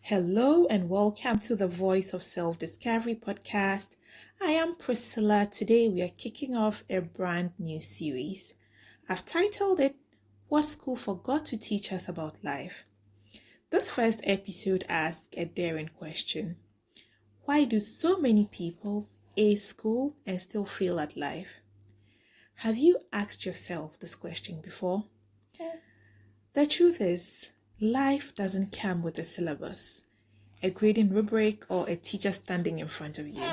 Hello and welcome to the Voice of Self-Discovery podcast. I am Priscilla. Today we are kicking off a brand new series. I've titled it, What School Forgot to Teach Us About Life. This first episode asks a daring question. Why do so many people ace school and still fail at life? Have you asked yourself this question before? The truth is, life doesn't come with a syllabus, a grading rubric, or a teacher standing in front of you.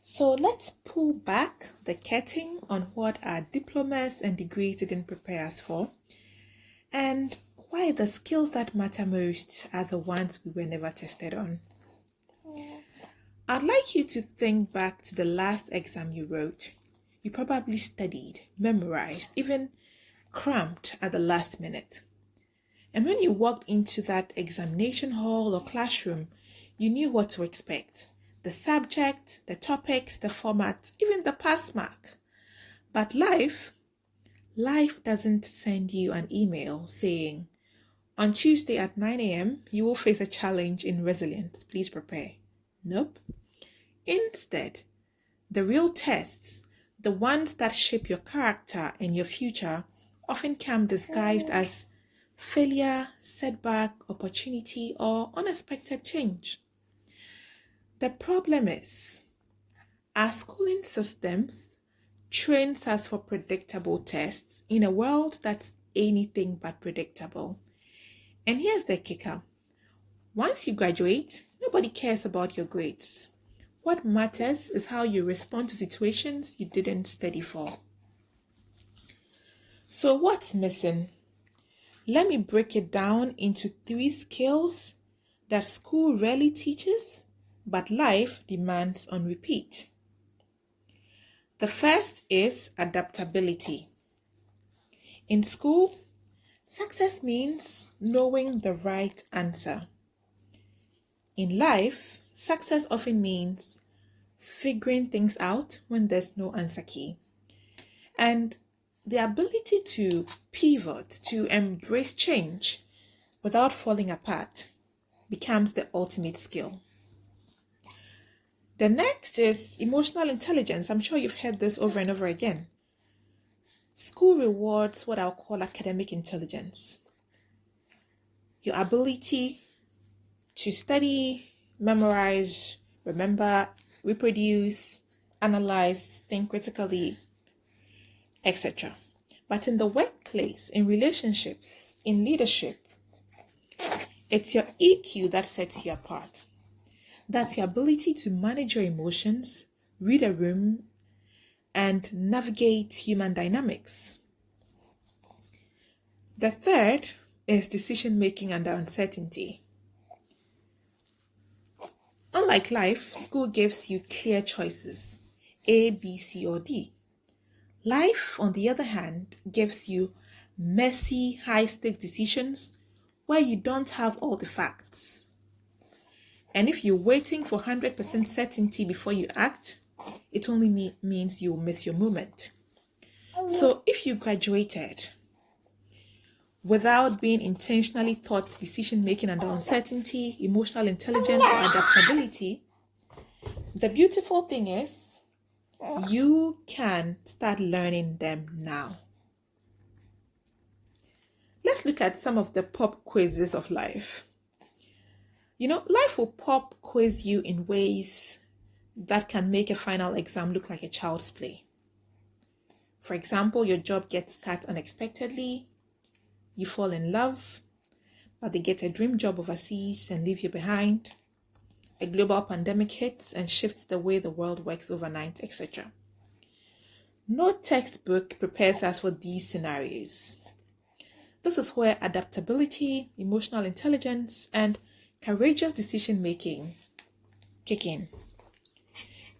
So let's pull back the curtain on what our diplomas and degrees didn't prepare us for, and why the skills that matter most are the ones we were never tested on. I'd like you to think back to the last exam you wrote. You probably studied, memorized, even cramped at the last minute. And when you walked into that examination hall or classroom, you knew what to expect. The subject, the topics, the format, even the pass mark. But life doesn't send you an email saying, on Tuesday at 9 a.m., you will face a challenge in resilience. Please prepare. Nope. Instead, the real tests, the ones that shape your character and your future, often come disguised as failure, setback, opportunity, or unexpected change. The problem is, our schooling systems trains us for predictable tests in a world that's anything but predictable. And here's the kicker. Once you graduate, nobody cares about your grades. What matters is how you respond to situations you didn't study for. So what's missing? Let me break it down into 3 skills that school rarely teaches, but life demands on repeat. The first is adaptability. In school, success means knowing the right answer. In life, success often means figuring things out when there's no answer key. And the ability to pivot, to embrace change without falling apart becomes the ultimate skill. The next is emotional intelligence. I'm sure you've heard this over and over again. School rewards what I'll call academic intelligence. Your ability to study, memorize, remember, reproduce, analyze, think critically, etc. But in the workplace, in relationships, in leadership, it's your EQ that sets you apart. That's your ability to manage your emotions, read a room, and navigate human dynamics. The third is decision making under uncertainty. Unlike life, school gives you clear choices, A, B, C, or D. Life, on the other hand, gives you messy, high-stakes decisions where you don't have all the facts. And if you're waiting for 100% certainty before you act, it only means you'll miss your moment. So if you graduated without being intentionally taught decision-making under uncertainty, emotional intelligence, or adaptability, the beautiful thing is you can start learning them now. Let's look at some of the pop quizzes of life. Life will pop quiz you in ways that can make a final exam look like a child's play. For example, your job gets cut unexpectedly, you fall in love, but they get a dream job overseas and leave you behind. A global pandemic hits and shifts the way the world works overnight, etc. No textbook prepares us for these scenarios. This is where adaptability, emotional intelligence, and courageous decision-making kick in.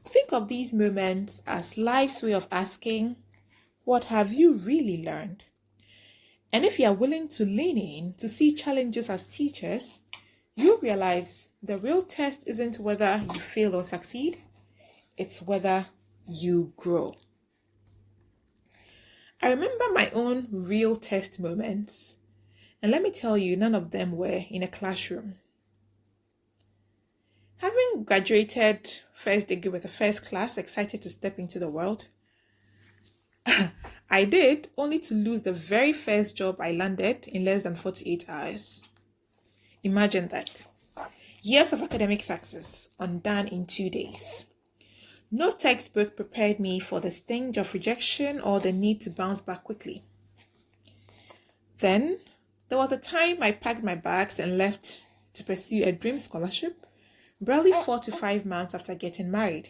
Think of these moments as life's way of asking, what have you really learned? And if you are willing to lean in to see challenges as teachers, you realize the real test isn't whether you fail or succeed, it's whether you grow. I remember my own real test moments, and let me tell you, none of them were in a classroom. Having graduated first degree with a first class, excited to step into the world, I did, only to lose the very first job I landed in less than 48 hours. Imagine that. Years of academic success undone in 2 days. No textbook prepared me for the sting of rejection or the need to bounce back quickly. Then, there was a time I packed my bags and left to pursue a dream scholarship, barely 4 to 5 months after getting married.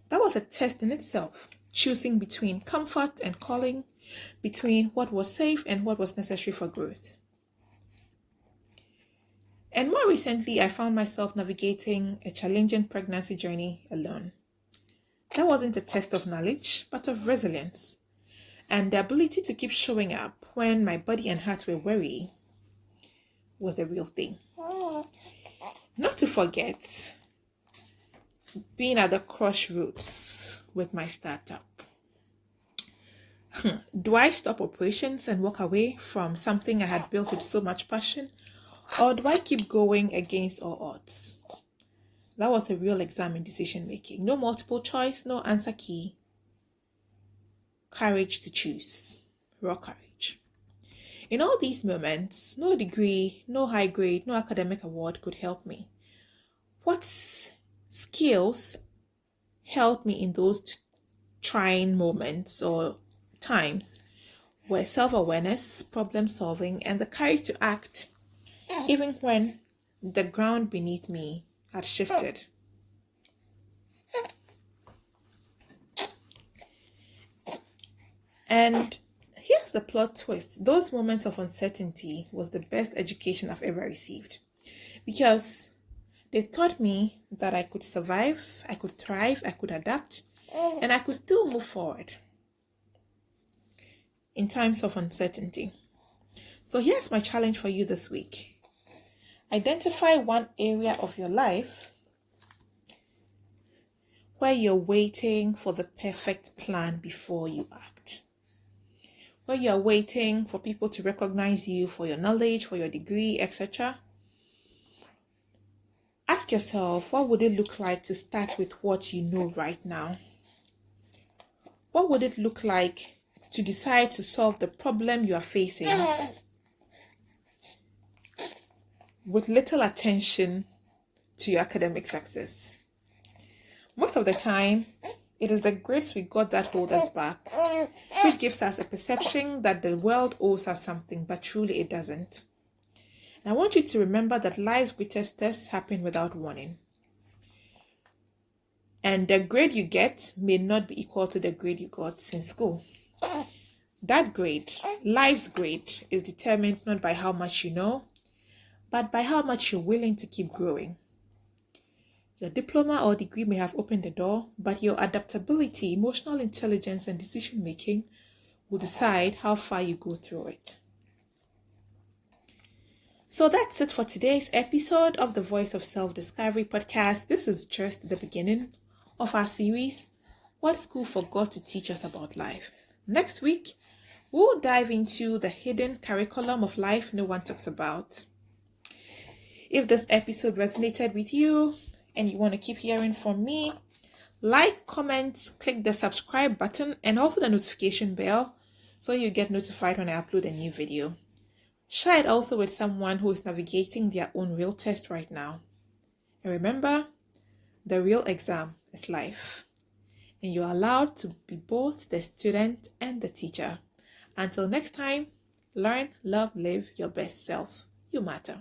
That was a test in itself, choosing between comfort and calling, between what was safe and what was necessary for growth. And more recently, I found myself navigating a challenging pregnancy journey alone. That wasn't a test of knowledge, but of resilience, and the ability to keep showing up when my body and heart were weary was the real thing. Not to forget, being at the crossroads with my startup. Do I stop operations and walk away from something I had built with so much passion? Or do I keep going against all odds? That was a real exam in decision making. No multiple choice, no answer key. Courage to choose. Raw courage. In all these moments, no degree, no high grade, no academic award could help me. What skills helped me in those trying moments or times were self-awareness, problem solving, and the courage to act even when the ground beneath me had shifted. And here's the plot twist. Those moments of uncertainty was the best education I've ever received, because they taught me that I could survive, I could thrive, I could adapt, and I could still move forward in times of uncertainty. So here's my challenge for you this week. Identify one area of your life where you're waiting for the perfect plan before you act. Where you're waiting for people to recognize you for your knowledge, for your degree, etc. Ask yourself, what would it look like to start with what you know right now? What would it look like to decide to solve the problem you are facing with little attention to your academic success? Most of the time, it is the grades we got that hold us back, which gives us a perception that the world owes us something, but truly it doesn't. And I want you to remember that life's greatest tests happen without warning. And the grade you get may not be equal to the grade you got in school. That grade, life's grade, is determined not by how much you know, but by how much you're willing to keep growing. Your diploma or degree may have opened the door, but your adaptability, emotional intelligence, and decision making will decide how far you go through it. So that's it for today's episode of the Voice of Self-Discovery podcast. This is just the beginning of our series, What School Forgot to Teach Us About Life. Next week, we'll dive into the hidden curriculum of life no one talks about. If this episode resonated with you and you want to keep hearing from me, like, comment, click the subscribe button and also the notification bell so you get notified when I upload a new video. Share it also with someone who is navigating their own real test right now. And remember, the real exam is life. And you're allowed to be both the student and the teacher. Until next time, learn, love, live your best self. You matter.